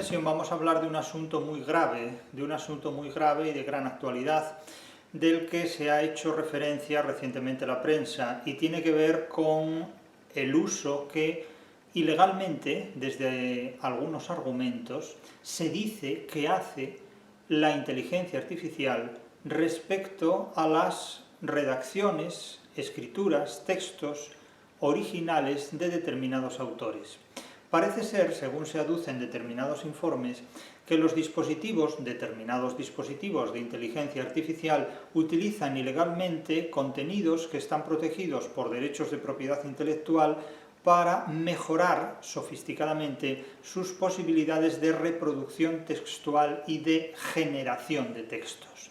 sesión vamos a hablar de un asunto muy grave, y de gran actualidad, del que se ha hecho referencia recientemente la prensa, y tiene que ver con el uso que ilegalmente, desde algunos argumentos, se dice que hace la inteligencia artificial respecto a las redacciones, escrituras, textos originales de determinados autores. Parece ser, según se aduce en determinados informes, que los determinados dispositivos de inteligencia artificial utilizan ilegalmente contenidos que están protegidos por derechos de propiedad intelectual para mejorar sofisticadamente sus posibilidades de reproducción textual y de generación de textos.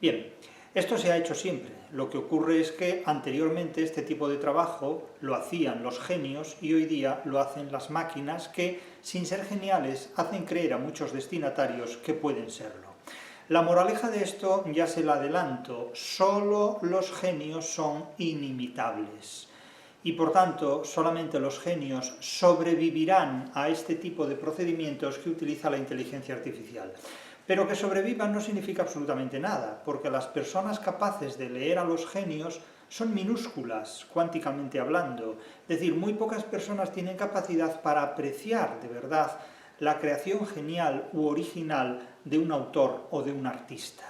Bien, esto se ha hecho siempre. Lo que ocurre es que anteriormente este tipo de trabajo lo hacían los genios y hoy día lo hacen las máquinas que, sin ser geniales, hacen creer a muchos destinatarios que pueden serlo. La moraleja de esto ya se la adelanto: solo los genios son inimitables. Y por tanto, solamente los genios sobrevivirán a este tipo de procedimientos que utiliza la inteligencia artificial. Pero que sobrevivan no significa absolutamente nada, porque las personas capaces de leer a los genios son minúsculas, cuánticamente hablando. Es decir, muy pocas personas tienen capacidad para apreciar de verdad la creación genial u original de un autor o de un artista.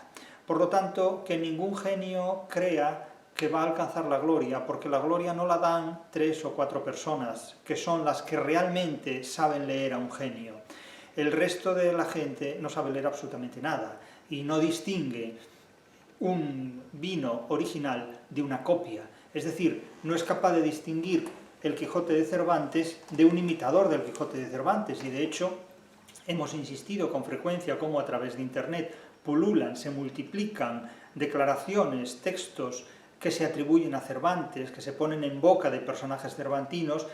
Por lo tanto, que ningún genio crea que va a alcanzar la gloria, porque la gloria no la dan 3 o 4 personas, que son las que realmente saben leer a un genio. El resto de la gente no sabe leer absolutamente nada y no distingue un vino original de una copia. Es decir, no es capaz de distinguir el Quijote de Cervantes de un imitador del Quijote de Cervantes, y de hecho hemos insistido con frecuencia cómo a través de Internet pululan, se multiplican declaraciones, textos que se atribuyen a Cervantes, que se ponen en boca de personajes cervantinos,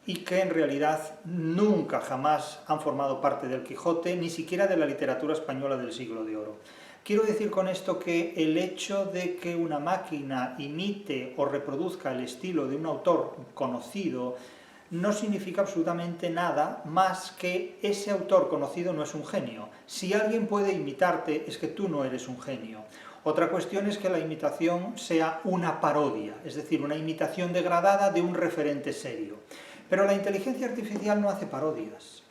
y que en realidad nunca jamás han formado parte del Quijote, ni siquiera de la literatura española del Siglo de Oro. Quiero decir con esto que el hecho de que una máquina imite o reproduzca el estilo de un autor conocido no significa absolutamente nada más que ese autor conocido no es un genio. Si alguien puede imitarte, es que tú no eres un genio. Otra cuestión es que la imitación sea una parodia, es decir, una imitación degradada de un referente serio. Pero la inteligencia artificial no hace parodias,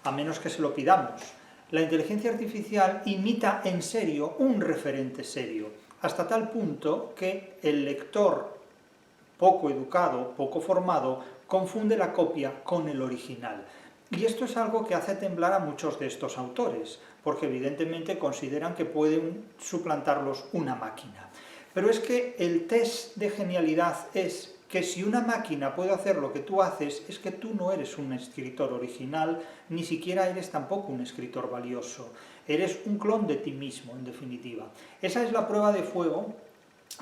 a menos que se lo pidamos. La inteligencia artificial imita en serio un referente serio, hasta tal punto que el lector poco educado, poco formado, confunde la copia con el original. Y esto es algo que hace temblar a muchos de estos autores, porque evidentemente consideran que pueden suplantarlos una máquina. Pero es que el test de genialidad es que si una máquina puede hacer lo que tú haces, es que tú no eres un escritor original, ni siquiera eres tampoco un escritor valioso. Eres un clon de ti mismo, en definitiva. Esa es la prueba de fuego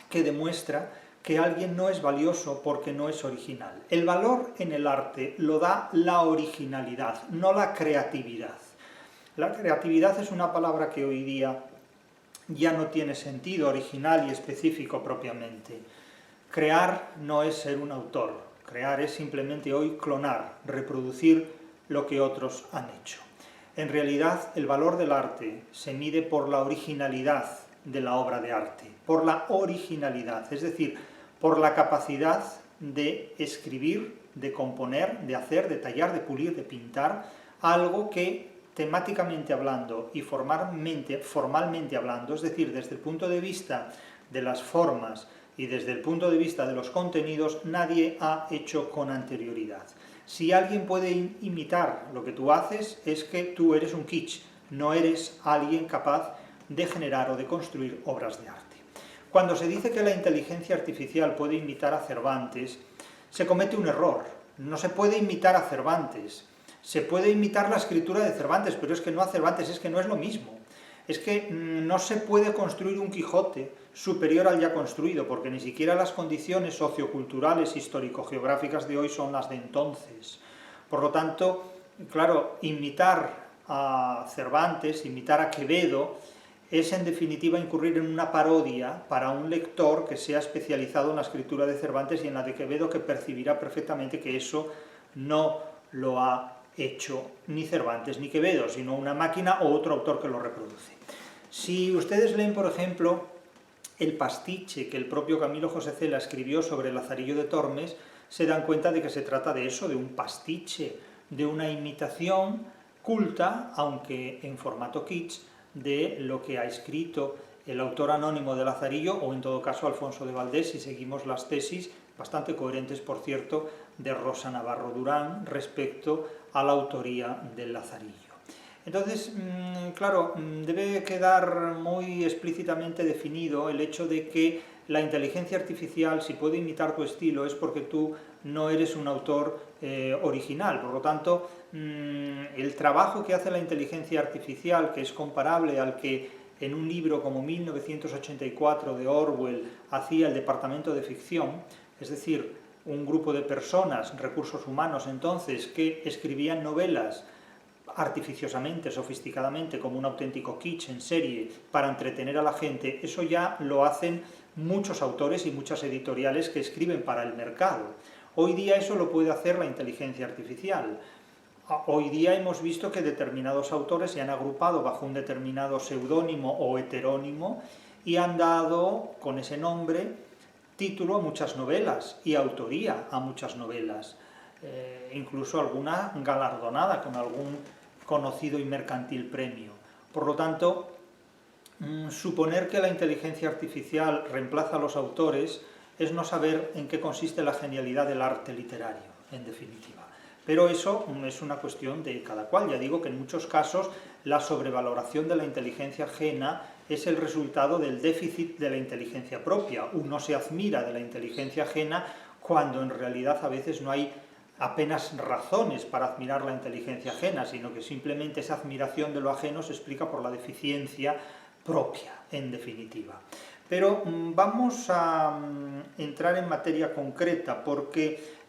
que demuestra que alguien no es valioso porque no es original. El valor en el arte lo da la originalidad, no la creatividad. La creatividad es una palabra que hoy día ya no tiene sentido original y específico propiamente. Crear no es ser un autor, crear es simplemente hoy clonar, reproducir lo que otros han hecho. En realidad, el valor del arte se mide por la originalidad de la obra de arte, por la originalidad, es decir, por la capacidad de escribir, de componer, de hacer, de tallar, de pulir, de pintar, algo que temáticamente hablando y formalmente hablando, es decir, desde el punto de vista de las formas y desde el punto de vista de los contenidos, nadie ha hecho con anterioridad. Si alguien puede imitar lo que tú haces, es que tú eres un kitsch, no eres alguien capaz de generar o de construir obras de arte. Cuando se dice que la inteligencia artificial puede imitar a Cervantes, se comete un error. No se puede imitar a Cervantes. Se puede imitar la escritura de Cervantes, pero es que no a Cervantes, es que no es lo mismo. Es que no se puede construir un Quijote superior al ya construido, porque ni siquiera las condiciones socioculturales, histórico-geográficas de hoy son las de entonces. Por lo tanto, claro, imitar a Cervantes, imitar a Quevedo, es en definitiva incurrir en una parodia para un lector que sea especializado en la escritura de Cervantes y en la de Quevedo, que percibirá perfectamente que eso no lo ha hecho ni Cervantes ni Quevedo, sino una máquina o otro autor que lo reproduce. Si ustedes leen, por ejemplo, el pastiche que el propio Camilo José Cela escribió sobre Lazarillo de Tormes, se dan cuenta de que se trata de eso, de un pastiche, de una imitación culta, aunque en formato kitsch, de lo que ha escrito el autor anónimo de Lazarillo, o en todo caso Alfonso de Valdés, si seguimos las tesis, bastante coherentes por cierto, de Rosa Navarro Durán respecto a la autoría del Lazarillo. Entonces, claro, debe quedar muy explícitamente definido el hecho de que la inteligencia artificial, si puede imitar tu estilo, es porque tú no eres un autor original. Por lo tanto, el trabajo que hace la inteligencia artificial, que es comparable al que en un libro como 1984 de Orwell hacía el Departamento de Ficción, es decir, un grupo de personas, recursos humanos entonces, que escribían novelas artificiosamente, sofisticadamente, como un auténtico kitsch en serie para entretener a la gente, eso ya lo hacen muchos autores y muchas editoriales que escriben para el mercado. Hoy día eso lo puede hacer la inteligencia artificial. Hoy día hemos visto que determinados autores se han agrupado bajo un determinado seudónimo o heterónimo y han dado con ese nombre título a muchas novelas y autoría a muchas novelas, incluso alguna galardonada con algún conocido y mercantil premio. Por lo tanto, suponer que la inteligencia artificial reemplaza a los autores es no saber en qué consiste la genialidad del arte literario, en definitiva. Pero eso es una cuestión de cada cual. Ya digo que en muchos casos la sobrevaloración de la inteligencia ajena es el resultado del déficit de la inteligencia propia. Uno se admira de la inteligencia ajena cuando en realidad a veces no hay apenas razones para admirar la inteligencia ajena, sino que simplemente esa admiración de lo ajeno se explica por la deficiencia propia, en definitiva. Pero vamos a entrar en materia concreta, porque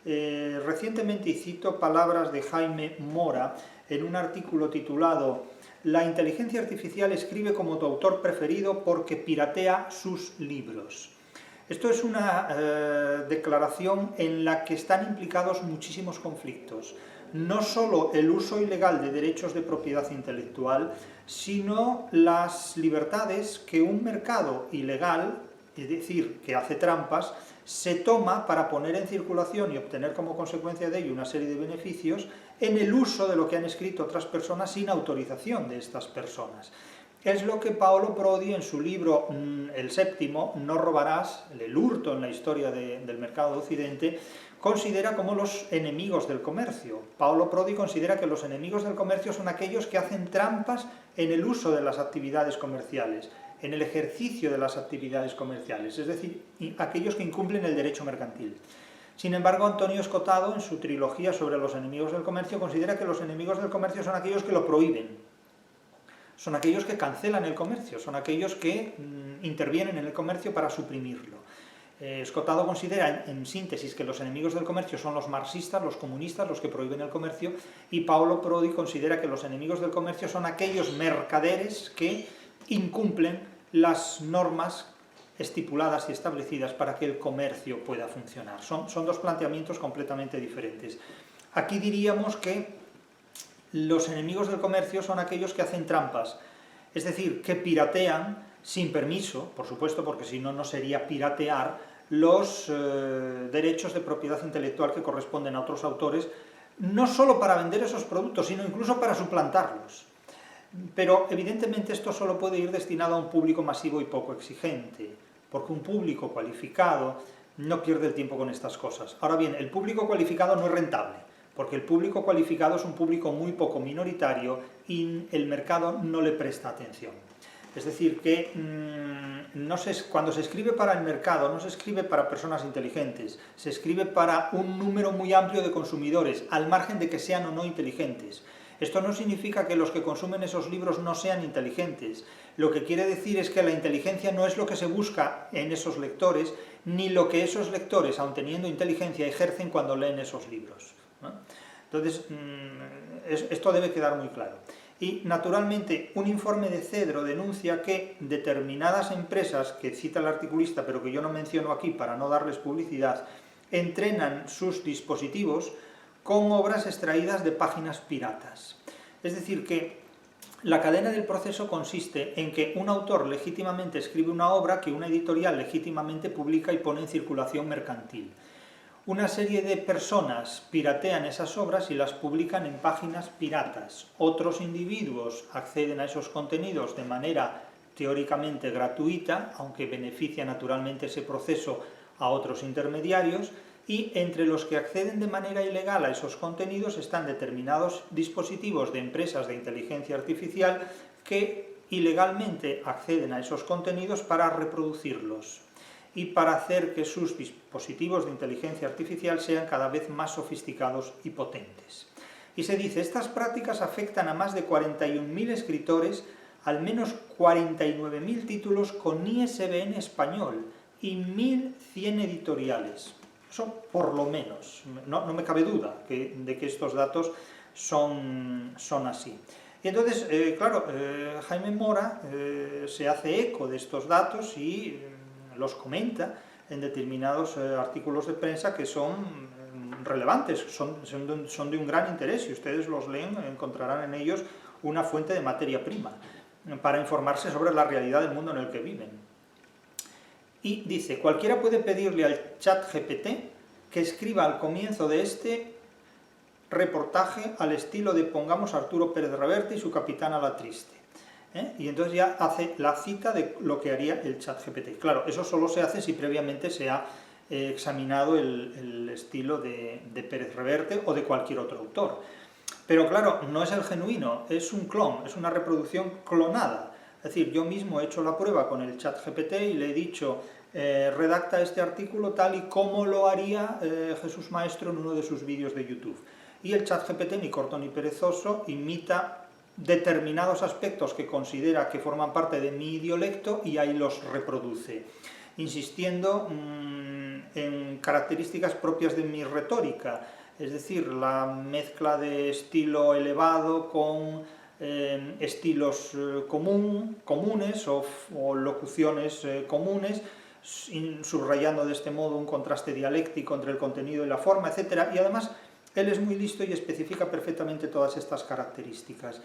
recientemente, y cito palabras de Jaime Mora, en un artículo titulado «La inteligencia artificial escribe como tu autor preferido porque piratea sus libros». Esto es una declaración en la que están implicados muchísimos conflictos. No solo el uso ilegal de derechos de propiedad intelectual, sino las libertades que un mercado ilegal, es decir, que hace trampas, se toma para poner en circulación y obtener como consecuencia de ello una serie de beneficios en el uso de lo que han escrito otras personas sin autorización de estas personas. Es lo que Paolo Prodi en su libro El Séptimo, No robarás, el hurto en la historia del mercado de Occidente, considera como los enemigos del comercio. Paolo Prodi considera que los enemigos del comercio son aquellos que hacen trampas en el uso de las actividades comerciales, en el ejercicio de las actividades comerciales, es decir, aquellos que incumplen el derecho mercantil. Sin embargo, Antonio Escotado, en su trilogía sobre los enemigos del comercio, considera que los enemigos del comercio son aquellos que lo prohíben, son aquellos que cancelan el comercio, son aquellos que intervienen en el comercio para suprimirlo. Escotado considera, en síntesis, que los enemigos del comercio son los marxistas, los comunistas, los que prohíben el comercio, y Paolo Prodi considera que los enemigos del comercio son aquellos mercaderes que incumplen las normas estipuladas y establecidas para que el comercio pueda funcionar. Son dos planteamientos completamente diferentes. Aquí diríamos que los enemigos del comercio son aquellos que hacen trampas, es decir, que piratean sin permiso, por supuesto, porque si no, no sería piratear, los derechos de propiedad intelectual que corresponden a otros autores, no solo para vender esos productos, sino incluso para suplantarlos. Pero evidentemente esto solo puede ir destinado a un público masivo y poco exigente, porque un público cualificado no pierde el tiempo con estas cosas. Ahora bien, el público cualificado no es rentable, porque el público cualificado es un público muy poco minoritario y el mercado no le presta atención. Es decir, que cuando se escribe para el mercado, no se escribe para personas inteligentes, se escribe para un número muy amplio de consumidores, al margen de que sean o no inteligentes. Esto no significa que los que consumen esos libros no sean inteligentes. Lo que quiere decir es que la inteligencia no es lo que se busca en esos lectores, ni lo que esos lectores, aun teniendo inteligencia, ejercen cuando leen esos libros, ¿no? Entonces, esto debe quedar muy claro. Y, naturalmente, un informe de Cedro denuncia que determinadas empresas, que cita el articulista, pero que yo no menciono aquí para no darles publicidad, entrenan sus dispositivos con obras extraídas de páginas piratas. Es decir, que la cadena del proceso consiste en que un autor legítimamente escribe una obra que una editorial legítimamente publica y pone en circulación mercantil. Una serie de personas piratean esas obras y las publican en páginas piratas. Otros individuos acceden a esos contenidos de manera teóricamente gratuita, aunque beneficia naturalmente ese proceso a otros intermediarios, y entre los que acceden de manera ilegal a esos contenidos están determinados dispositivos de empresas de inteligencia artificial que ilegalmente acceden a esos contenidos para reproducirlos y para hacer que sus dispositivos de inteligencia artificial sean cada vez más sofisticados y potentes. Y se dice, estas prácticas afectan a más de 41.000 escritores, al menos 49.000 títulos con ISBN español y 1.100 editoriales. Eso por lo menos, no me cabe duda de que estos datos son así. Y entonces, claro, Jaime Mora se hace eco de estos datos y los comenta en determinados artículos de prensa que son relevantes, son de un gran interés. Si ustedes los leen, encontrarán en ellos una fuente de materia prima para informarse sobre la realidad del mundo en el que viven. Y dice, cualquiera puede pedirle al ChatGPT que escriba al comienzo de este reportaje al estilo de, pongamos, Arturo Pérez Reverte y su Capitana la Triste. Y entonces ya hace la cita de lo que haría el ChatGPT. Claro, eso solo se hace si previamente se ha examinado el estilo de Pérez Reverte o de cualquier otro autor. Pero claro, no es el genuino, es un clon, es una reproducción clonada. Es decir, yo mismo he hecho la prueba con el ChatGPT y le he dicho, redacta este artículo tal y como lo haría Jesús Maestro en uno de sus vídeos de YouTube. Y el ChatGPT, ni corto ni perezoso, imita determinados aspectos que considera que forman parte de mi idiolecto y ahí los reproduce, insistiendo en características propias de mi retórica, es decir, la mezcla de estilo elevado con estilos comunes o locuciones comunes, subrayando de este modo un contraste dialéctico entre el contenido y la forma, etc. Y además él es muy listo y especifica perfectamente todas estas características.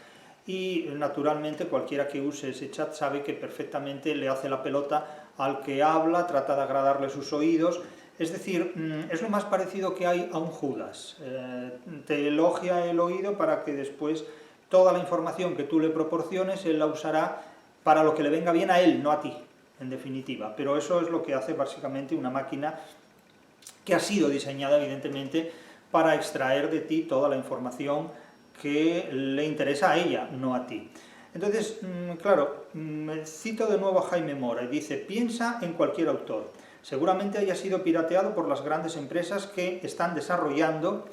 Y naturalmente cualquiera que use ese chat sabe que perfectamente le hace la pelota al que habla, trata de agradarle sus oídos. Es decir, es lo más parecido que hay a un Judas. Te elogia el oído para que después toda la información que tú le proporciones él la usará para lo que le venga bien a él, no a ti, en definitiva. Pero eso es lo que hace básicamente una máquina que ha sido diseñada evidentemente para extraer de ti toda la información que le interesa a ella, no a ti. Entonces, claro, cito de nuevo a Jaime Mora y dice, piensa en cualquier autor. Seguramente haya sido pirateado por las grandes empresas que están desarrollando,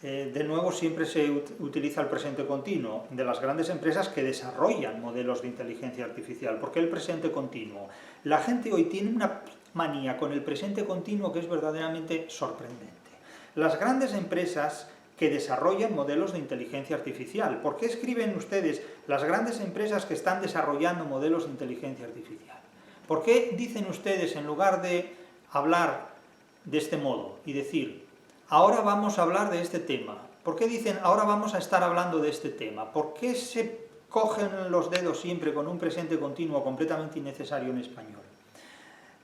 de nuevo siempre se utiliza el presente continuo, de las grandes empresas que desarrollan modelos de inteligencia artificial. ¿Por qué el presente continuo? La gente hoy tiene una manía con el presente continuo que es verdaderamente sorprendente. Las grandes empresas que desarrollan modelos de inteligencia artificial. ¿Por qué escriben ustedes las grandes empresas que están desarrollando modelos de inteligencia artificial? ¿Por qué dicen ustedes, en lugar de hablar de este modo y decir, ahora vamos a hablar de este tema? ¿Por qué dicen, ahora vamos a estar hablando de este tema? ¿Por qué se cogen los dedos siempre con un presente continuo completamente innecesario en español?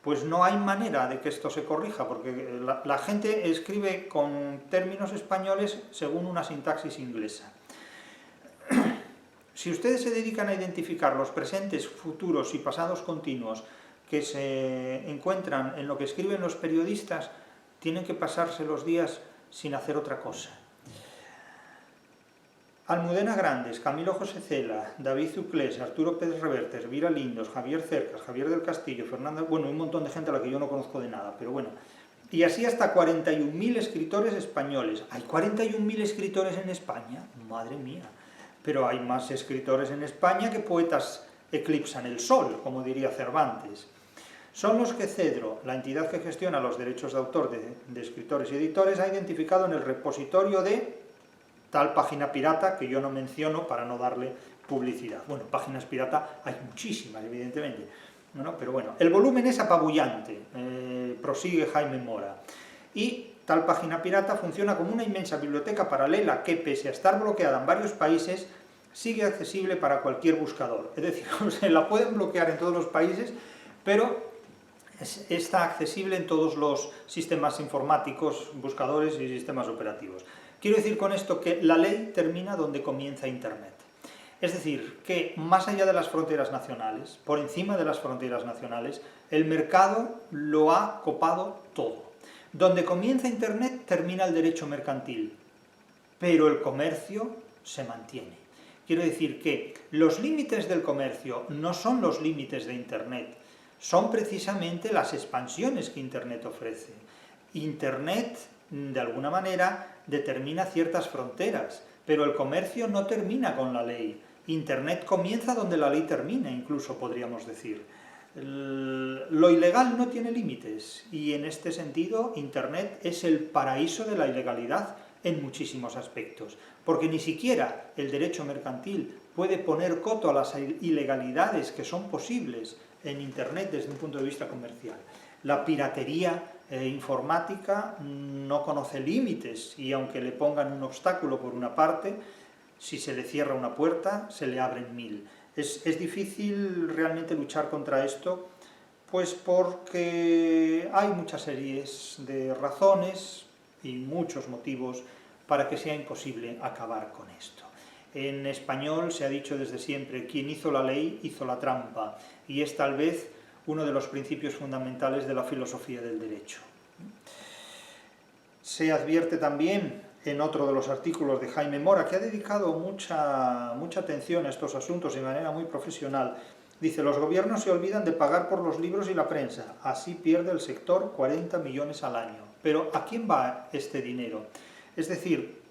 Pues no hay manera de que esto se corrija, porque la gente escribe con términos españoles según una sintaxis inglesa. Si ustedes se dedican a identificar los presentes, futuros y pasados continuos que se encuentran en lo que escriben los periodistas, tienen que pasarse los días sin hacer otra cosa. Almudena Grandes, Camilo José Cela, David Zuclés, Arturo Pérez Reverte, Elvira Lindos, Javier Cercas, Javier del Castillo, Fernando... Bueno, un montón de gente a la que yo no conozco de nada, pero bueno. Y así hasta 41.000 escritores españoles. ¿Hay 41.000 escritores en España? Madre mía. Pero hay más escritores en España que poetas eclipsan el sol, como diría Cervantes. Son los que Cedro, la entidad que gestiona los derechos de autor de escritores y editores, ha identificado en el repositorio de tal página pirata que yo no menciono para no darle publicidad. Bueno, páginas pirata hay muchísimas, evidentemente, ¿no? Pero bueno, el volumen es apabullante, prosigue Jaime Mora, y Tal página pirata funciona como una inmensa biblioteca paralela que, pese a estar bloqueada en varios países, sigue accesible para cualquier buscador. Es decir, se la pueden bloquear en todos los países, pero está accesible en todos los sistemas informáticos, buscadores y sistemas operativos. Quiero decir con esto que la ley termina donde comienza Internet. Es decir, que más allá de las fronteras nacionales, por encima de las fronteras nacionales, el mercado lo ha copado todo. Donde comienza Internet termina el derecho mercantil, pero el comercio se mantiene. Quiero decir que los límites del comercio no son los límites de Internet, son precisamente las expansiones que Internet ofrece. Internet, de alguna manera, determina ciertas fronteras, pero el comercio no termina con la ley. Internet comienza donde la ley termina, incluso podríamos decir. Lo ilegal no tiene límites, y en este sentido Internet es el paraíso de la ilegalidad en muchísimos aspectos, porque ni siquiera el derecho mercantil puede poner coto a las ilegalidades que son posibles en Internet desde un punto de vista comercial. La piratería informática no conoce límites, y aunque le pongan un obstáculo por una parte, si se le cierra una puerta, se le abren 1000. Es difícil realmente luchar contra esto, pues porque hay muchas series de razones y muchos motivos para que sea imposible acabar con esto. En español se ha dicho desde siempre, quien hizo la ley hizo la trampa, y es tal vez uno de los principios fundamentales de la filosofía del derecho. Se advierte también en otro de los artículos de Jaime Mora, que ha dedicado mucha atención a estos asuntos de manera muy profesional. Dice, los gobiernos se olvidan de pagar por los libros y la prensa, así pierde el sector 40 millones al año. Pero ¿a quién va este dinero? Es decir,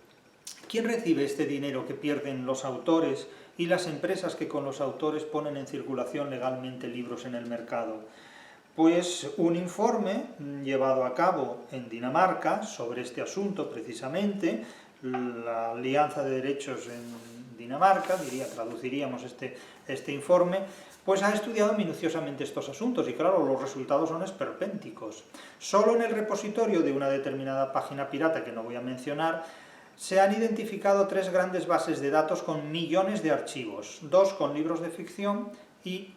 ¿quién recibe este dinero que pierden los autores y las empresas que con los autores ponen en circulación legalmente libros en el mercado? Pues un informe llevado a cabo en Dinamarca sobre este asunto precisamente, la Alianza de Derechos en Dinamarca, traduciríamos este informe, pues ha estudiado minuciosamente estos asuntos y claro, los resultados son esperpénticos. Solo en el repositorio de una determinada página pirata, que no voy a mencionar, se han identificado 3 grandes bases de datos con millones de archivos, 2 con libros de ficción y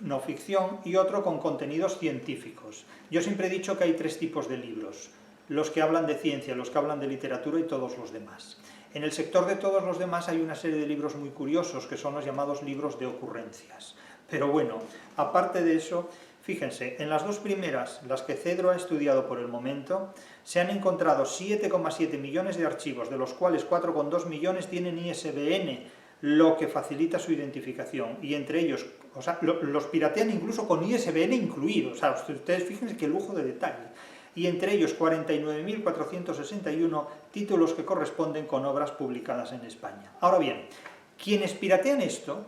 no ficción y otro con contenidos científicos. Yo siempre he dicho que hay 3 tipos de libros, los que hablan de ciencia, los que hablan de literatura y todos los demás. En el sector de todos los demás hay una serie de libros muy curiosos que son los llamados libros de ocurrencias. Pero bueno, aparte de eso, fíjense, en las 2 primeras, las que Cedro ha estudiado por el momento, se han encontrado 7,7 millones de archivos, de los cuales 4,2 millones tienen ISBN, lo que facilita su identificación, y entre ellos, o sea, los piratean incluso con ISBN incluido, o sea, ustedes fíjense qué lujo de detalle, y entre ellos 49.461 títulos que corresponden con obras publicadas en España. Ahora bien, quienes piratean esto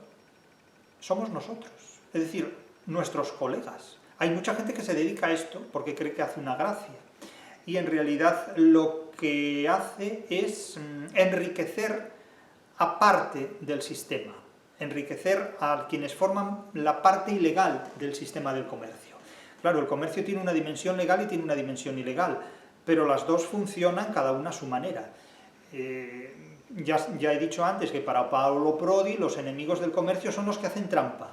somos nosotros, es decir, nuestros colegas. Hay mucha gente que se dedica a esto porque cree que hace una gracia, y en realidad lo que hace es enriquecer a parte del sistema, enriquecer a quienes forman la parte ilegal del sistema del comercio. Claro, el comercio tiene una dimensión legal y tiene una dimensión ilegal, pero las dos funcionan cada una a su manera. Ya he dicho antes que para Paolo Prodi los enemigos del comercio son los que hacen trampa.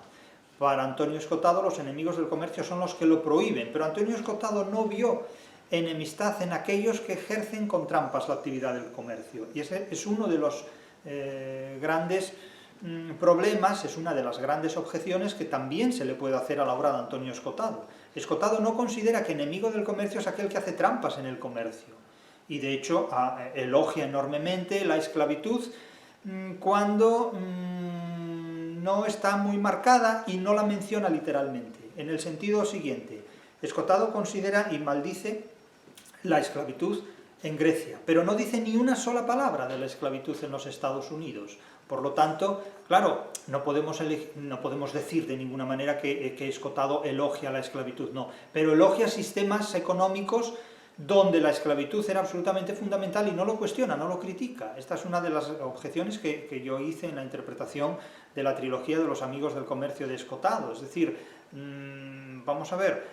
Para Antonio Escotado los enemigos del comercio son los que lo prohíben, pero Antonio Escotado no vio enemistad en aquellos que ejercen con trampas la actividad del comercio. Y ese es uno de los grandes problemas, es una de las grandes objeciones que también se le puede hacer a la obra de Antonio Escotado. Escotado no considera que enemigo del comercio es aquel que hace trampas en el comercio, y de hecho elogia enormemente la esclavitud cuando no está muy marcada y no la menciona literalmente, en el sentido siguiente: Escotado considera y maldice la esclavitud en Grecia, pero no dice ni una sola palabra de la esclavitud en los Estados Unidos. Por lo tanto, claro, no podemos decir de ninguna manera que Escotado elogia la esclavitud, no, pero elogia sistemas económicos donde la esclavitud era absolutamente fundamental y no lo cuestiona, no lo critica. Esta es una de las objeciones que yo hice en la interpretación de la trilogía de los amigos del comercio de Escotado. Es decir, vamos a ver,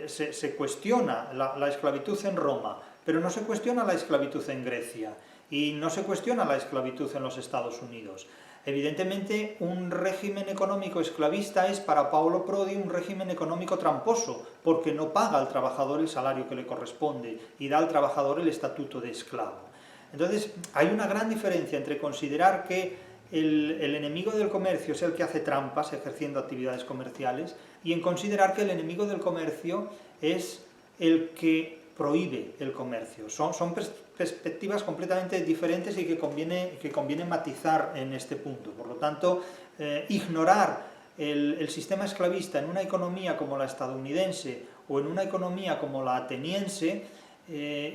se cuestiona la esclavitud en Roma, pero no se cuestiona la esclavitud en Grecia y no se cuestiona la esclavitud en los Estados Unidos. Evidentemente, un régimen económico esclavista es para Paolo Prodi un régimen económico tramposo, porque no paga al trabajador el salario que le corresponde y da al trabajador el estatuto de esclavo. Entonces, hay una gran diferencia entre considerar que el enemigo del comercio es el que hace trampas ejerciendo actividades comerciales y en considerar que el enemigo del comercio es el que prohíbe el comercio. Son perspectivas completamente diferentes y que conviene matizar en este punto. Por lo tanto, ignorar el sistema esclavista en una economía como la estadounidense o en una economía como la ateniense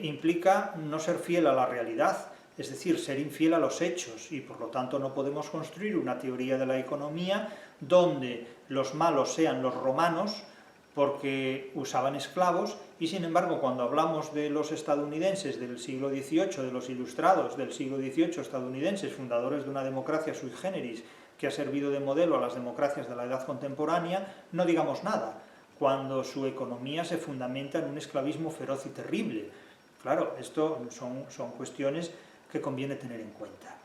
implica no ser fiel a la realidad, es decir, ser infiel a los hechos, y por lo tanto no podemos construir una teoría de la economía donde los malos sean los romanos, porque usaban esclavos, y sin embargo cuando hablamos de los estadounidenses del siglo XVIII, de los ilustrados del siglo XVIII estadounidenses, fundadores de una democracia sui generis, que ha servido de modelo a las democracias de la edad contemporánea, no digamos nada, cuando su economía se fundamenta en un esclavismo feroz y terrible. Claro, esto son cuestiones que conviene tener en cuenta.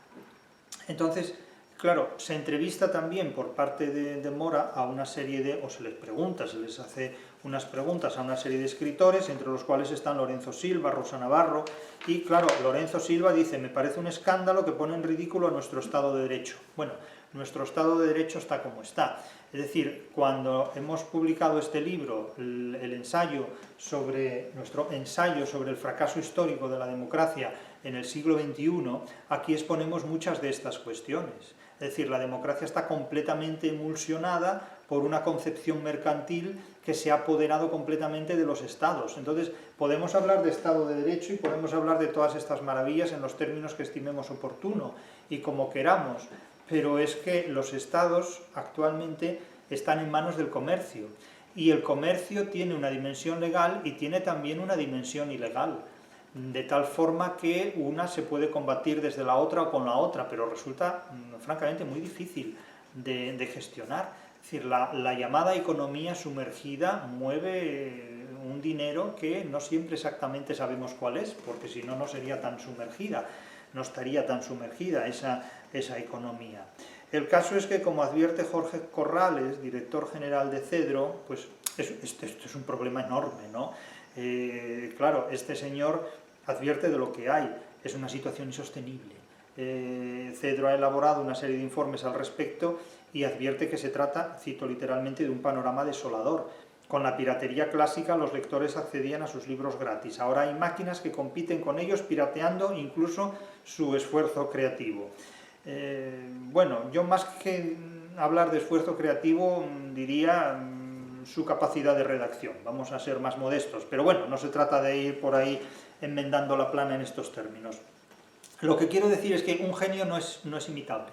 Entonces, claro, se entrevista también por parte de Mora a una serie de, o se les pregunta, se les hace unas preguntas a una serie de escritores, entre los cuales están Lorenzo Silva, Rosa Navarro, y claro, Lorenzo Silva dice: me parece un escándalo que pone en ridículo a nuestro Estado de Derecho. Bueno, nuestro Estado de Derecho está como está. Es decir, cuando hemos publicado este libro, nuestro ensayo sobre el fracaso histórico de la democracia en el siglo XXI, aquí exponemos muchas de estas cuestiones. Es decir, la democracia está completamente emulsionada por una concepción mercantil que se ha apoderado completamente de los estados. Entonces, podemos hablar de Estado de Derecho y podemos hablar de todas estas maravillas en los términos que estimemos oportuno y como queramos, pero es que los estados actualmente están en manos del comercio, y el comercio tiene una dimensión legal y tiene también una dimensión ilegal, de tal forma que una se puede combatir desde la otra o con la otra, pero resulta francamente muy difícil de gestionar. Es decir, la llamada economía sumergida mueve un dinero que no siempre exactamente sabemos cuál es, porque si no, no sería tan sumergida, no estaría tan sumergida esa economía. El caso es que, como advierte Jorge Corrales, director general de Cedro, pues esto es un problema enorme, ¿no? Claro, este señor advierte de lo que hay, es una situación insostenible. Cedro ha elaborado una serie de informes al respecto y advierte que se trata, cito literalmente, de un panorama desolador. Con la piratería clásica los lectores accedían a sus libros gratis. Ahora hay máquinas que compiten con ellos pirateando incluso su esfuerzo creativo. Bueno, yo más que hablar de esfuerzo creativo diría su capacidad de redacción. Vamos a ser más modestos, pero bueno, no se trata de ir por ahí enmendando la plana en estos términos. Lo que quiero decir es que un genio no es imitable.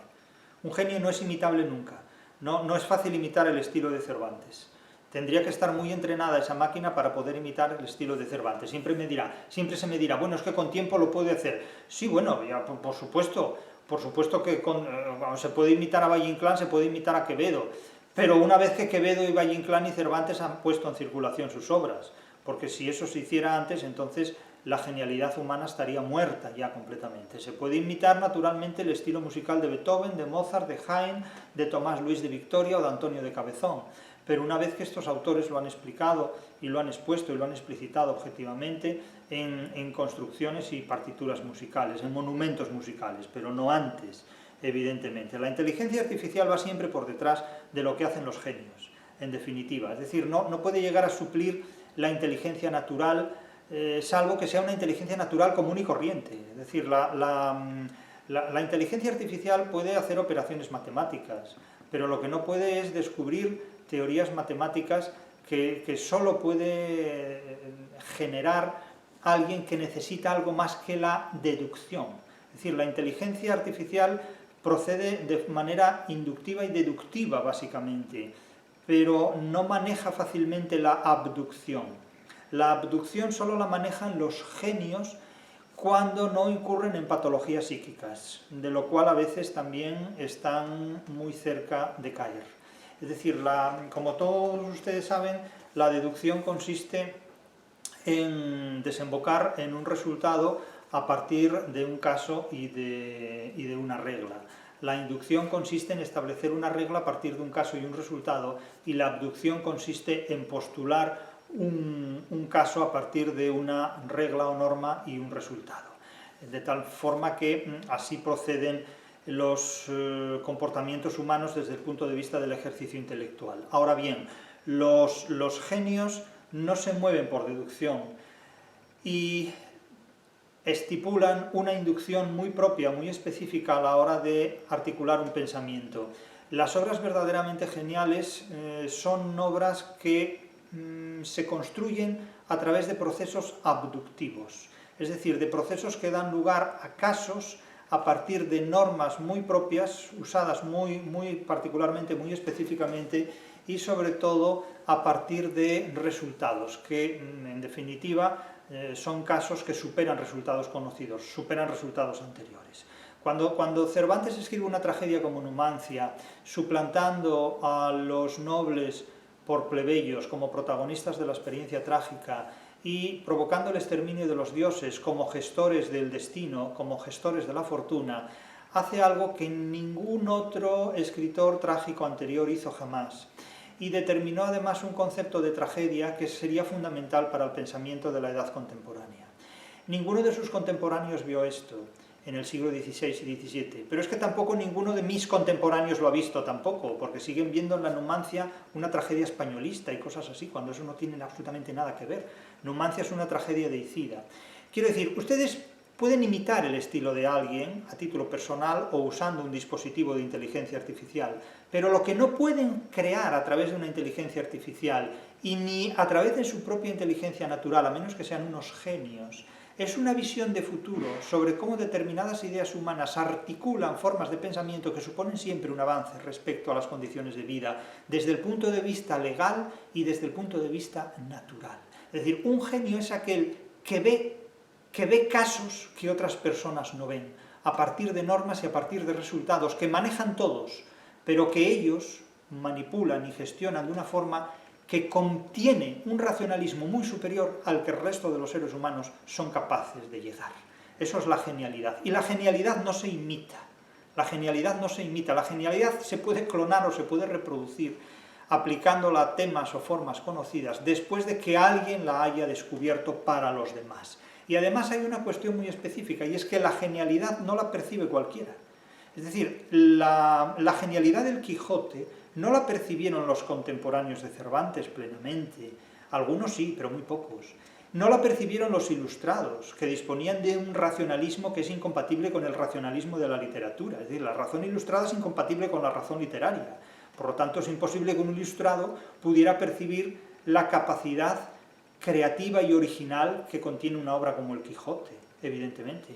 Un genio no es imitable nunca. No es fácil imitar el estilo de Cervantes. Tendría que estar muy entrenada esa máquina para poder imitar el estilo de Cervantes. Siempre se me dirá, bueno, es que con tiempo lo puede hacer. Sí, bueno, ya, por supuesto que se puede imitar a Valle Inclán, se puede imitar a Quevedo, pero una vez que Quevedo y Valle Inclán y Cervantes han puesto en circulación sus obras, porque si eso se hiciera antes, entonces la genialidad humana estaría muerta ya completamente. Se puede imitar naturalmente el estilo musical de Beethoven, de Mozart, de Haydn, de Tomás Luis de Victoria o de Antonio de Cabezón, pero una vez que estos autores lo han explicado y lo han expuesto y lo han explicitado objetivamente en construcciones y partituras musicales, en monumentos musicales, pero no antes, evidentemente. La inteligencia artificial va siempre por detrás de lo que hacen los genios, en definitiva. Es decir, no puede llegar a suplir la inteligencia natural, salvo que sea una inteligencia natural común y corriente. Es decir, la inteligencia artificial puede hacer operaciones matemáticas, pero lo que no puede es descubrir teorías matemáticas que solo puede generar alguien que necesita algo más que la deducción. Es decir, la inteligencia artificial procede de manera inductiva y deductiva, básicamente, pero no maneja fácilmente la abducción. La abducción solo la manejan los genios cuando no incurren en patologías psíquicas, de lo cual a veces también están muy cerca de caer. Es decir, como todos ustedes saben, la deducción consiste en desembocar en un resultado a partir de un caso y de una regla. La inducción consiste en establecer una regla a partir de un caso y un resultado, y la abducción consiste en postular un caso a partir de una regla o norma y un resultado. De tal forma que así proceden los comportamientos humanos desde el punto de vista del ejercicio intelectual. Ahora bien, los genios no se mueven por deducción y estipulan una inducción muy propia, muy específica a la hora de articular un pensamiento. Las obras verdaderamente geniales son obras que se construyen a través de procesos abductivos, es decir, de procesos que dan lugar a casos a partir de normas muy propias, usadas muy particularmente, muy específicamente, y sobre todo a partir de resultados que, en definitiva, son casos que superan resultados conocidos, superan resultados anteriores. Cuando Cervantes escribe una tragedia como Numancia, suplantando a los nobles por plebeyos como protagonistas de la experiencia trágica y provocando el exterminio de los dioses como gestores del destino, como gestores de la fortuna, hace algo que ningún otro escritor trágico anterior hizo jamás, y determinó además un concepto de tragedia que sería fundamental para el pensamiento de la edad contemporánea. Ninguno de sus contemporáneos vio esto en el siglo XVI y XVII, pero es que tampoco ninguno de mis contemporáneos lo ha visto tampoco, porque siguen viendo en la Numancia una tragedia españolista y cosas así, cuando eso no tiene absolutamente nada que ver. Numancia es una tragedia deicida. Quiero decir, ustedes pueden imitar el estilo de alguien a título personal o usando un dispositivo de inteligencia artificial, pero lo que no pueden crear a través de una inteligencia artificial y ni a través de su propia inteligencia natural, a menos que sean unos genios, es una visión de futuro sobre cómo determinadas ideas humanas articulan formas de pensamiento que suponen siempre un avance respecto a las condiciones de vida, desde el punto de vista legal y desde el punto de vista natural. Es decir, un genio es aquel que ve casos que otras personas no ven, a partir de normas y a partir de resultados que manejan todos, pero que ellos manipulan y gestionan de una forma que contiene un racionalismo muy superior al que el resto de los seres humanos son capaces de llegar. Eso es la genialidad. Y la genialidad no se imita. La genialidad no se imita. La genialidad se puede clonar o se puede reproducir aplicándola a temas o formas conocidas después de que alguien la haya descubierto para los demás. Y además hay una cuestión muy específica, y es que la genialidad no la percibe cualquiera. Es decir, la genialidad del Quijote no la percibieron los contemporáneos de Cervantes plenamente, algunos sí, pero muy pocos. No la percibieron los ilustrados, que disponían de un racionalismo que es incompatible con el racionalismo de la literatura. Es decir, la razón ilustrada es incompatible con la razón literaria. Por lo tanto, es imposible que un ilustrado pudiera percibir la capacidad creativa y original que contiene una obra como el Quijote, evidentemente.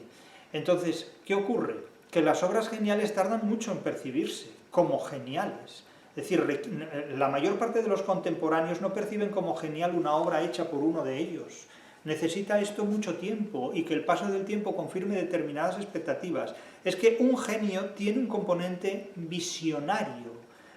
Entonces, ¿qué ocurre? Que las obras geniales tardan mucho en percibirse como geniales. Es decir, la mayor parte de los contemporáneos no perciben como genial una obra hecha por uno de ellos. Necesita esto mucho tiempo y que el paso del tiempo confirme determinadas expectativas. Es que un genio tiene un componente visionario,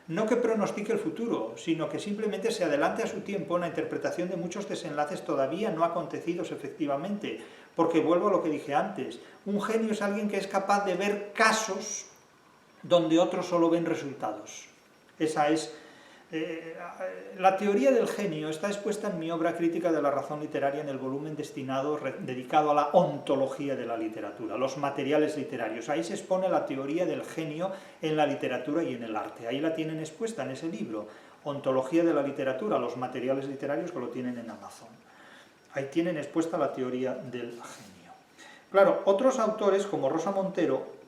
no que pronostique el futuro, sino que simplemente se adelante a su tiempo en la interpretación de muchos desenlaces todavía no acontecidos efectivamente. Porque vuelvo a lo que dije antes, un genio es alguien que es capaz de ver casos donde otros solo ven resultados. Esa es la teoría del genio. Está expuesta en mi obra Crítica de la razón literaria, en el volumen dedicado a la ontología de la literatura, los materiales literarios. Ahí se expone la teoría del genio en la literatura y en el arte. Ahí la tienen expuesta en ese libro, Ontología de la literatura, los materiales literarios, que lo tienen en Amazon. Ahí tienen expuesta la teoría del genio. Claro, otros autores, como Rosa Montero,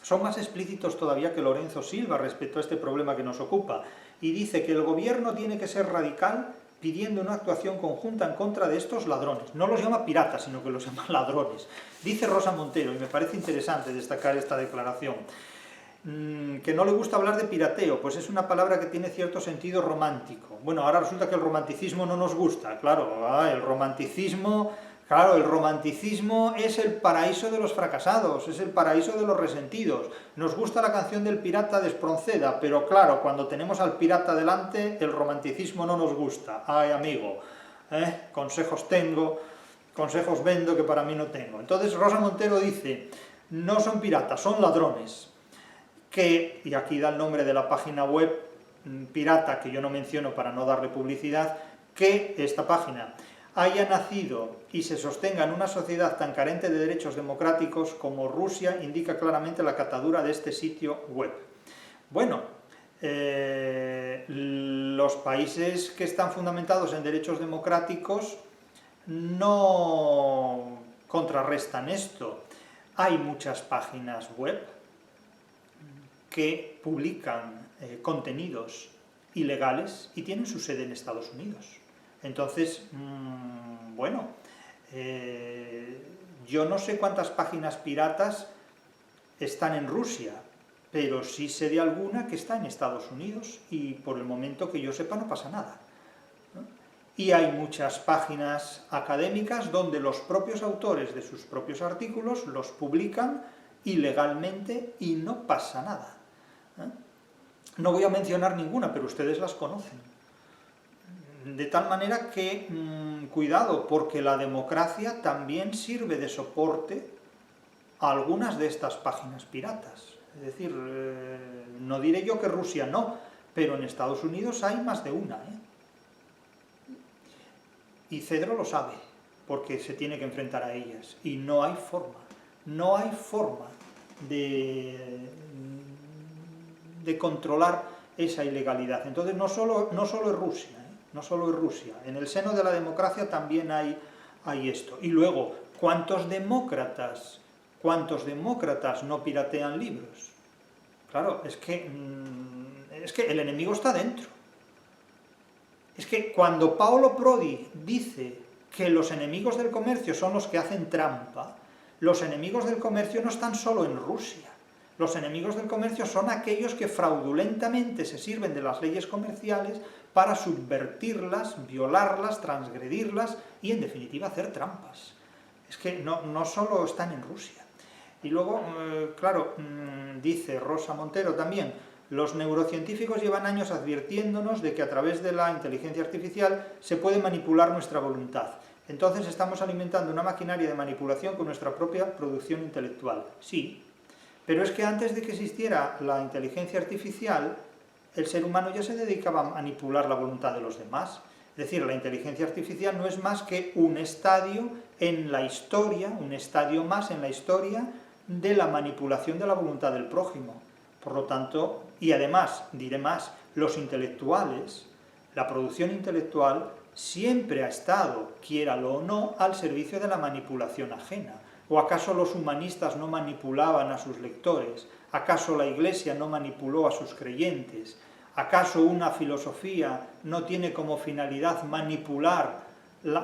son más explícitos todavía que Lorenzo Silva respecto a este problema que nos ocupa, y dice que el gobierno tiene que ser radical pidiendo una actuación conjunta en contra de estos ladrones. No los llama piratas, sino que los llama ladrones. Dice Rosa Montero, y me parece interesante destacar esta declaración, que no le gusta hablar de pirateo, pues es una palabra que tiene cierto sentido romántico. Bueno, ahora resulta que el romanticismo no nos gusta, claro, el romanticismo es el paraíso de los fracasados, es el paraíso de los resentidos. Nos gusta la canción del pirata de Espronceda, pero claro, cuando tenemos al pirata delante, el romanticismo no nos gusta. Ay, amigo, consejos tengo, consejos vendo que para mí no tengo. Entonces Rosa Montero dice, no son piratas, son ladrones, que, y aquí da el nombre de la página web pirata, que yo no menciono para no darle publicidad, que esta página haya nacido y se sostenga en una sociedad tan carente de derechos democráticos como Rusia, indica claramente la catadura de este sitio web. Bueno, los países que están fundamentados en derechos democráticos no contrarrestan esto. Hay muchas páginas web que publican contenidos ilegales y tienen su sede en Estados Unidos. Entonces, bueno, yo no sé cuántas páginas piratas están en Rusia, pero sí sé de alguna que está en Estados Unidos y por el momento que yo sepa no pasa nada, ¿no? Y hay muchas páginas académicas donde los propios autores de sus propios artículos los publican ilegalmente y no pasa nada, ¿eh? No voy a mencionar ninguna, pero ustedes las conocen. De tal manera que, cuidado, porque la democracia también sirve de soporte a algunas de estas páginas piratas. Es decir, no diré yo que Rusia no, pero en Estados Unidos hay más de una, Y Cedro lo sabe, porque se tiene que enfrentar a ellas. Y no hay forma de controlar esa ilegalidad. Entonces no solo es Rusia, no solo es Rusia. En el seno de la democracia también hay esto. Y luego, ¿cuántos demócratas no piratean libros? Claro, es que el enemigo está dentro. Es que cuando Paolo Prodi dice que los enemigos del comercio son los que hacen trampa, los enemigos del comercio no están solo en Rusia. Los enemigos del comercio son aquellos que fraudulentamente se sirven de las leyes comerciales para subvertirlas, violarlas, transgredirlas y, en definitiva, hacer trampas. Es que no solo están en Rusia. Y luego, claro, dice Rosa Montero también, los neurocientíficos llevan años advirtiéndonos de que a través de la inteligencia artificial se puede manipular nuestra voluntad. Entonces estamos alimentando una maquinaria de manipulación con nuestra propia producción intelectual. Sí, pero es que antes de que existiera la inteligencia artificial, el ser humano ya se dedicaba a manipular la voluntad de los demás. Es decir, la inteligencia artificial no es más que un estadio en la historia, un estadio más en la historia de la manipulación de la voluntad del prójimo. Por lo tanto, y además, diré más, los intelectuales, la producción intelectual siempre ha estado, quiéralo o no, al servicio de la manipulación ajena. ¿O acaso los humanistas no manipulaban a sus lectores? ¿Acaso la Iglesia no manipuló a sus creyentes? ¿Acaso una filosofía no tiene como finalidad manipular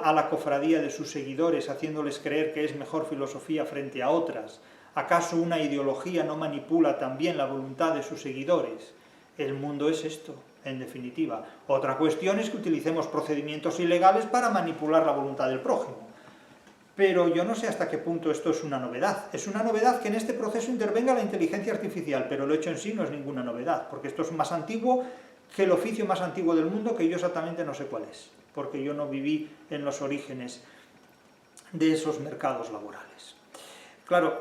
a la cofradía de sus seguidores, haciéndoles creer que es mejor filosofía frente a otras? ¿Acaso una ideología no manipula también la voluntad de sus seguidores? El mundo es esto, en definitiva. Otra cuestión es que utilicemos procedimientos ilegales para manipular la voluntad del prójimo. Pero yo no sé hasta qué punto esto es una novedad. Es una novedad que en este proceso intervenga la inteligencia artificial, pero el hecho en sí no es ninguna novedad, porque esto es más antiguo que el oficio más antiguo del mundo, que yo exactamente no sé cuál es, porque yo no viví en los orígenes de esos mercados laborales. Claro,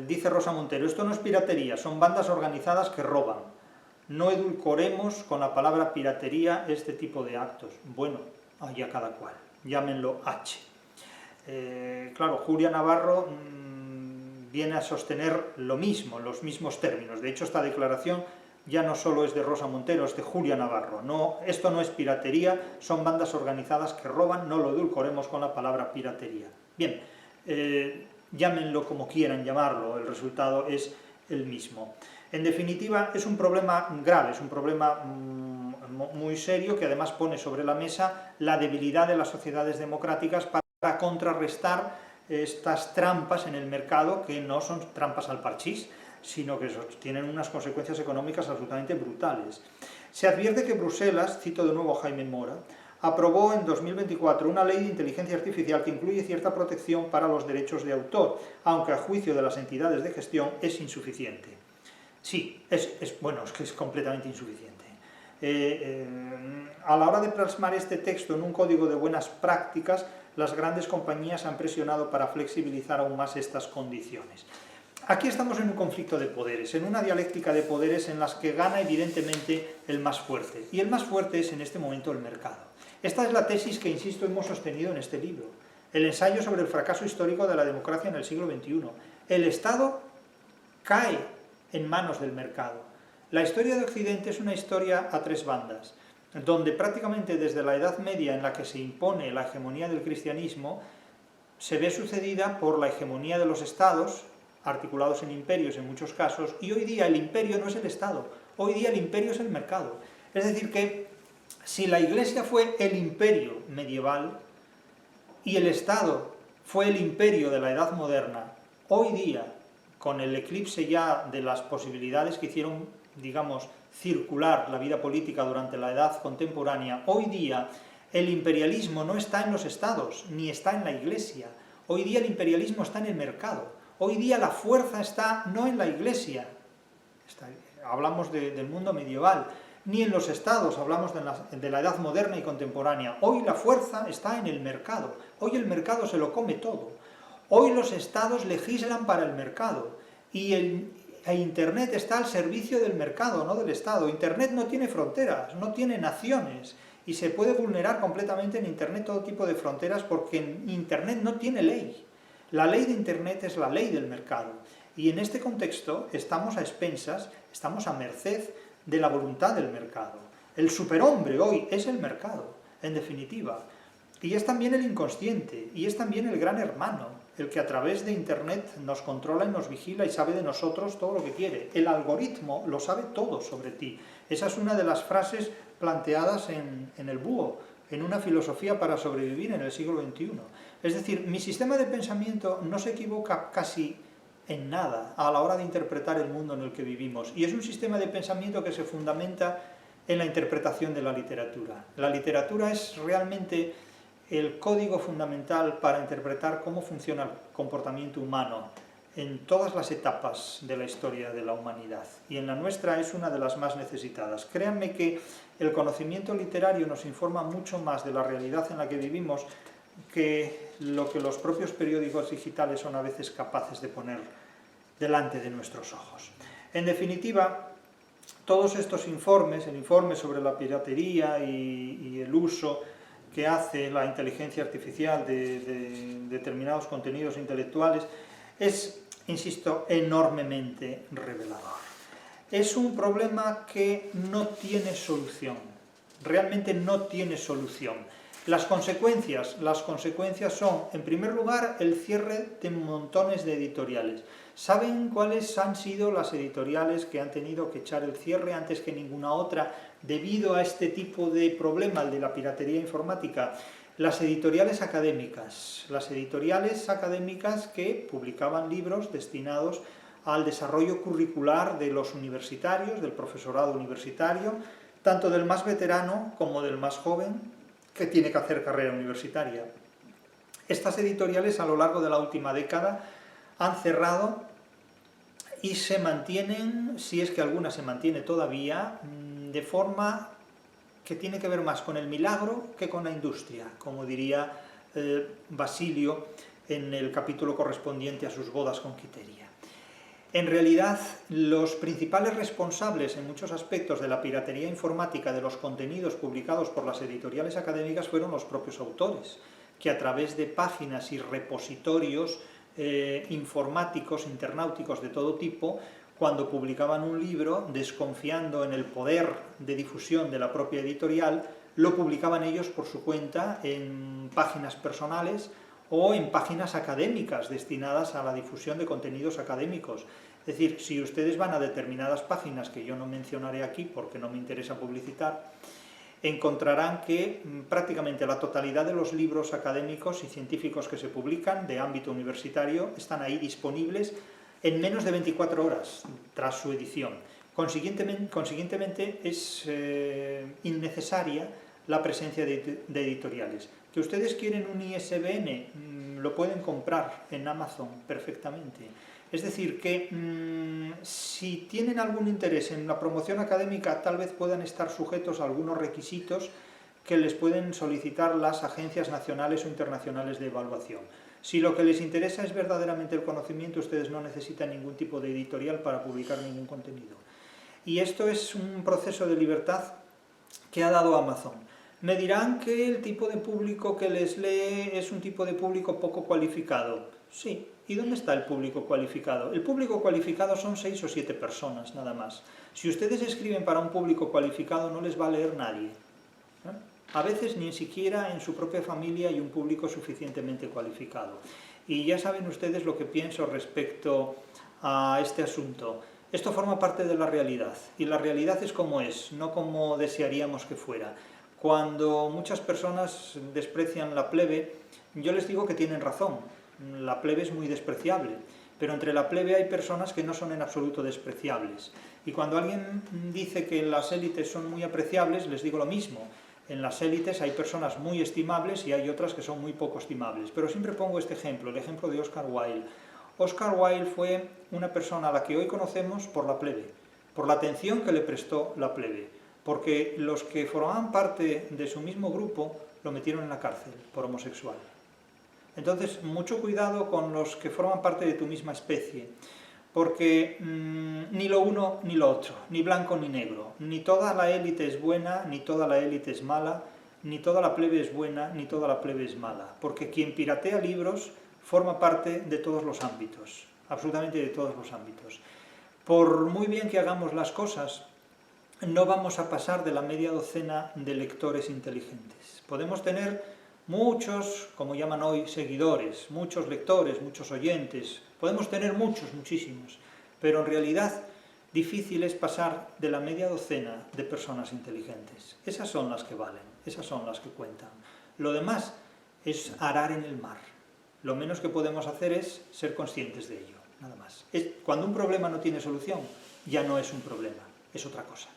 dice Rosa Montero, esto no es piratería, son bandas organizadas que roban. No edulcoremos con la palabra piratería este tipo de actos. Bueno, allá cada cual, llámenlo H. Claro, Julia Navarro viene a sostener lo mismo, los mismos términos. De hecho, esta declaración ya no solo es de Rosa Montero, es de Julia Navarro. No, esto no es piratería, son bandas organizadas que roban, no lo edulcoremos con la palabra piratería. Bien, llámenlo como quieran llamarlo, el resultado es el mismo. En definitiva, es un problema grave, es un problema muy serio que además pone sobre la mesa la debilidad de las sociedades democráticas para contrarrestar estas trampas en el mercado, que no son trampas al parchís, sino que tienen unas consecuencias económicas absolutamente brutales. Se advierte que Bruselas, cito de nuevo a Jaime Mora, aprobó en 2024 una ley de inteligencia artificial que incluye cierta protección para los derechos de autor, aunque a juicio de las entidades de gestión es insuficiente. Sí, bueno, es que es completamente insuficiente. A la hora de plasmar este texto en un código de buenas prácticas, las grandes compañías han presionado para flexibilizar aún más estas condiciones. Aquí estamos en un conflicto de poderes, en una dialéctica de poderes en las que gana evidentemente el más fuerte, y el más fuerte es en este momento el mercado. Esta es la tesis que, insisto, hemos sostenido en este libro, el ensayo sobre el fracaso histórico de la democracia en el siglo XXI. El Estado cae en manos del mercado. La historia de Occidente es una historia a tres bandas, donde prácticamente desde la Edad Media, en la que se impone la hegemonía del cristianismo, se ve sucedida por la hegemonía de los estados, articulados en imperios en muchos casos, y hoy día el imperio no es el Estado, hoy día el imperio es el mercado. Es decir que si la Iglesia fue el imperio medieval y el Estado fue el imperio de la Edad Moderna, hoy día, con el eclipse ya de las posibilidades que hicieron, digamos, circular la vida política durante la Edad contemporánea, hoy día el imperialismo no está en los Estados, ni está en la Iglesia, hoy día el imperialismo está en el mercado. Hoy día la fuerza está no en la Iglesia, hablamos del mundo medieval, ni en los estados, hablamos de la edad moderna y contemporánea. Hoy la fuerza está en el mercado, hoy el mercado se lo come todo. Hoy los estados legislan para el mercado y Internet está al servicio del mercado, no del Estado. Internet no tiene fronteras, no tiene naciones y se puede vulnerar completamente en Internet todo tipo de fronteras porque Internet no tiene ley. La ley de Internet es la ley del mercado, y en este contexto estamos a expensas, estamos a merced de la voluntad del mercado. El superhombre hoy es el mercado, en definitiva, y es también el inconsciente, y es también el gran hermano, el que a través de Internet nos controla y nos vigila y sabe de nosotros todo lo que quiere. El algoritmo lo sabe todo sobre ti. Esa es una de las frases planteadas en el Búho, en una filosofía para sobrevivir en el siglo XXI. Es decir, mi sistema de pensamiento no se equivoca casi en nada a la hora de interpretar el mundo en el que vivimos, y es un sistema de pensamiento que se fundamenta en la interpretación de la literatura. La literatura es realmente el código fundamental para interpretar cómo funciona el comportamiento humano en todas las etapas de la historia de la humanidad, y en la nuestra es una de las más necesitadas. Créanme que el conocimiento literario nos informa mucho más de la realidad en la que vivimos que lo que los propios periódicos digitales son a veces capaces de poner delante de nuestros ojos. En definitiva, todos estos informes, el informe sobre la piratería y el uso que hace la inteligencia artificial de determinados contenidos intelectuales, es, insisto, enormemente revelador. Es un problema que no tiene solución, realmente no tiene solución. Las consecuencias son, en primer lugar, el cierre de montones de editoriales. ¿Saben cuáles han sido las editoriales que han tenido que echar el cierre antes que ninguna otra debido a este tipo de problema, el de la piratería informática? Las editoriales académicas que publicaban libros destinados al desarrollo curricular de los universitarios, del profesorado universitario, tanto del más veterano como del más joven, que tiene que hacer carrera universitaria. Estas editoriales a lo largo de la última década han cerrado y se mantienen, si es que alguna se mantiene todavía, de forma que tiene que ver más con el milagro que con la industria, como diría Basilio en el capítulo correspondiente a sus bodas con Quiteria. En realidad, los principales responsables en muchos aspectos de la piratería informática de los contenidos publicados por las editoriales académicas fueron los propios autores, que a través de páginas y repositorios informáticos, internauticos de todo tipo, cuando publicaban un libro, desconfiando en el poder de difusión de la propia editorial, lo publicaban ellos por su cuenta en páginas personales o en páginas académicas destinadas a la difusión de contenidos académicos. Es decir, si ustedes van a determinadas páginas que yo no mencionaré aquí porque no me interesa publicitar, encontrarán que prácticamente la totalidad de los libros académicos y científicos que se publican de ámbito universitario están ahí disponibles en menos de 24 horas tras su edición. Consiguientemente es innecesaria la presencia de editoriales. Que ustedes quieren un ISBN, lo pueden comprar en Amazon perfectamente. Es decir, que si tienen algún interés en la promoción académica, tal vez puedan estar sujetos a algunos requisitos que les pueden solicitar las agencias nacionales o internacionales de evaluación. Si lo que les interesa es verdaderamente el conocimiento, ustedes no necesitan ningún tipo de editorial para publicar ningún contenido. Y esto es un proceso de libertad que ha dado Amazon. Me dirán que el tipo de público que les lee es un tipo de público poco cualificado. Sí, ¿y dónde está el público cualificado? El público cualificado son 6 o 7 personas, nada más. Si ustedes escriben para un público cualificado, no les va a leer nadie. A veces ni siquiera en su propia familia hay un público suficientemente cualificado. Y ya saben ustedes lo que pienso respecto a este asunto. Esto forma parte de la realidad, y la realidad es como es, no como desearíamos que fuera. Cuando muchas personas desprecian la plebe, yo les digo que tienen razón. La plebe es muy despreciable, pero entre la plebe hay personas que no son en absoluto despreciables. Y cuando alguien dice que las élites son muy apreciables, les digo lo mismo. En las élites hay personas muy estimables y hay otras que son muy poco estimables. Pero siempre pongo este ejemplo, el ejemplo de Oscar Wilde. Oscar Wilde fue una persona a la que hoy conocemos por la plebe, por la atención que le prestó la plebe, porque los que formaban parte de su mismo grupo lo metieron en la cárcel por homosexual. Entonces, mucho cuidado con los que forman parte de tu misma especie, porque ni lo uno ni lo otro, ni blanco ni negro, ni toda la élite es buena, ni toda la élite es mala, ni toda la plebe es buena, ni toda la plebe es mala, porque quien piratea libros forma parte de todos los ámbitos, absolutamente de todos los ámbitos. Por muy bien que hagamos las cosas, no vamos a pasar de la media docena de lectores inteligentes. Podemos tener muchos, como llaman hoy, seguidores, muchos lectores, muchos oyentes, podemos tener muchos, muchísimos, pero en realidad difícil es pasar de la media docena de personas inteligentes. Esas son las que valen, esas son las que cuentan. Lo demás es arar en el mar. Lo menos que podemos hacer es ser conscientes de ello, nada más. Cuando un problema no tiene solución, ya no es un problema, es otra cosa.